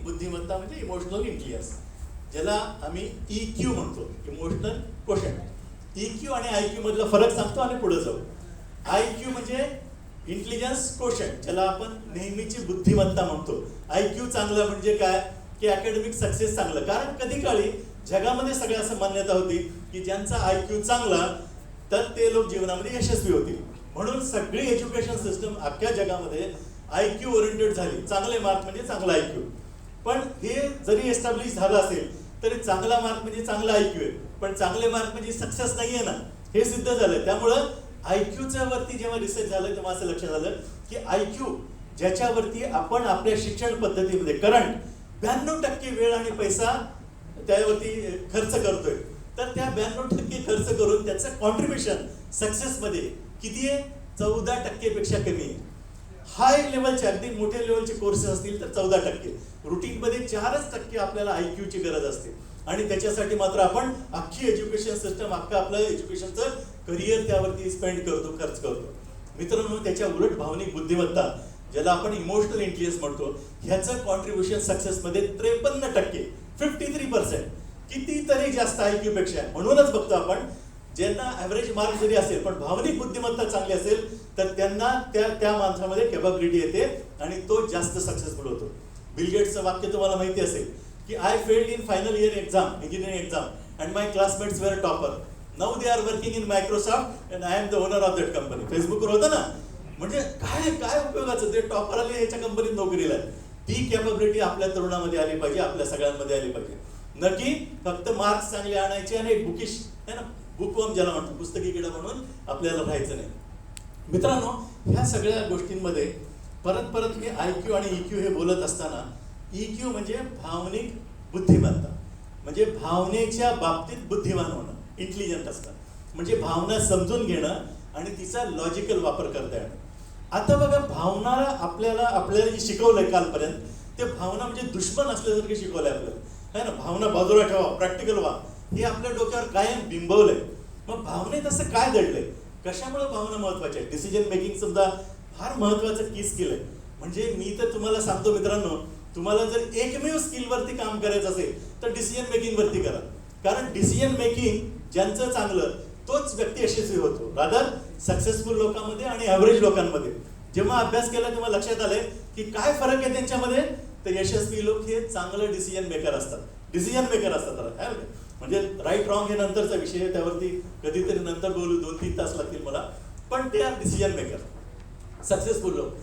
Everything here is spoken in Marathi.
बुद्धिमत्ता म्हणजे इमोशनल इंटेलिजन्स, ज्याला आम्ही EQ म्हणतो, इमोशनल क्वोशंट. EQ आणि IQ मधला फरक सांगतो आणि पुढे जाऊ. IQ म्हणजे इंटेलिजन्स क्वोशंट, ज्याला आपण नेहमीची बुद्धिमत्ता म्हणतो. IQ चांगलं म्हणजे काय की अकॅडमिक सक्सेस चांगलं. कारण कधी काळी जगामध्ये सगळं असं मान्यता होती की ज्यांचा IQ चांगला तर ते लोक जीवनामध्ये यशस्वी होतील. म्हणून सगळी एज्युकेशन सिस्टम अख्ख्या जगामध्ये IQ ओरिएंटेड झाली. चांगले मार्क म्हणजे चांगला IQ. पण हे जरी एस्टॅब्लिश झालं असेल तरी चांगला मार्क म्हणजे चांगला IQ आहे, पण चांगले मार्क म्हणजे सक्सेस नाहीये ना, हे सिद्ध झालं. त्यामुळं IQच्या वरती जेव्हा रिसर्च झालं तेव्हा असं लक्षात आलं की IQ ज्याच्यावरती आपण आपल्या शिक्षण पद्धतीमध्ये करंट 92% वेळ आणि पैसा त्यावरती खर्च करतोय, तर त्या 92% खर्च करून त्याचं कॉन्ट्रीब्युशन सक्सेसमध्ये किती आहे? 14% पेक्षा कमी आहे. हाय लेवलचे अगदी मोठ्या लेवलचे कोर्सेस असतील तर 14%, रुटीनमध्ये 4% आपल्याला IQची गरज असते. आणि त्याच्यासाठी मात्र आपण अख्खी एज्युकेशन सिस्टम, अख्खं आपलं एज्युकेशनचं करिअर त्यावरती स्पेंड करतो, खर्च करतो. मित्रांनो, त्याच्या उलट भावनिक बुद्धिमत्ता, ज्याला आपण इमोशनल इंटेलिजन्स म्हणतो, ह्याचं कॉन्ट्रीब्युशन सक्सेसमध्ये 53%, 53%, कितीतरी जास्त IQ पेक्षा. म्हणूनच बघतो आपण ज्यांना ॲव्हरेज मार्क जरी असेल पण भावनिक बुद्धिमत्ता चांगली असेल तर त्यांना त्या माणसामध्ये कॅपॅबिलिटी येते आणि तो जास्त सक्सेसफुल होतो. बिल गेट्सचं वाक्य तुम्हाला माहिती असेल की I failed in final year exam, engineering exam, and my classmates were topper. Now they are working in Microsoft and I am the owner of that company. फेसबुकवर होतं ना, म्हणजे काय काय उपयोगाचं, ते टॉपर आले ह्याच्या कंपनीत नोकरीला. ती कॅपॅबिलिटी आपल्या तरुणामध्ये आली पाहिजे, आपल्या सगळ्यांमध्ये आली पाहिजे. नक्की फक्त मार्क्स चांगले आणायचे आणि बुकिश आहे ना, बुकवर्म ज्याला म्हणतो, पुस्तकी किडा म्हणून आपल्याला राहायचं नाही. मित्रांनो, ह्या सगळ्या गोष्टींमध्ये परत परत मी IQ आणि EQ हे बोलत असताना, EQ म्हणजे भावनिक बुद्धिमत्ता, म्हणजे भावनेच्या बाबतीत बुद्धिमान होणं, इंटेलिजंट असतं, म्हणजे भावना समजून घेणं आणि तिचा लॉजिकल वापर करता येणं. आता बघा, भावना आपल्याला जे शिकवलंय कालपर्यंत, ते भावना म्हणजे दुश्मन असल्यासारखे शिकवलंय आपल्याला, है ना. भावना बाजूला ठेवा, प्रॅक्टिकल व्हा, हे आपल्या डोक्यावर कायम बिंबवलंय. मग भावनेत असं काय दडलंय? कशामुळे भावना महत्वाच्या आहे? डिसिजन मेकिंग सुद्धा फार महत्वाचं की स्किल आहे. म्हणजे मी तर तुम्हाला सांगतो मित्रांनो, तुम्हाला जर एकमेव स्किलवरती काम करायचं असेल तर डिसिजन मेकिंग वरती करा. कारण डिसिजन मेकिंग ज्यांचं चांगलं तोच व्यक्ती यशस्वी होतो. रादर सक्सेसफुल लोकांमध्ये आणि ॲव्हरेज लोकांमध्ये जेव्हा अभ्यास केला तेव्हा लक्षात आलंय की काय फरक आहे त्यांच्यामध्ये. तर यशस्वी लोक हे चांगलं डिसिजन मेकर असतात, म्हणजे राईट रॉंग हे नंतरचा विषय आहे, त्यावरती कधीतरी नंतर बोलू, 2-3 तास लागतील मला. पण ते आर डिसिजन मेकर, सक्सेसफुल लोक.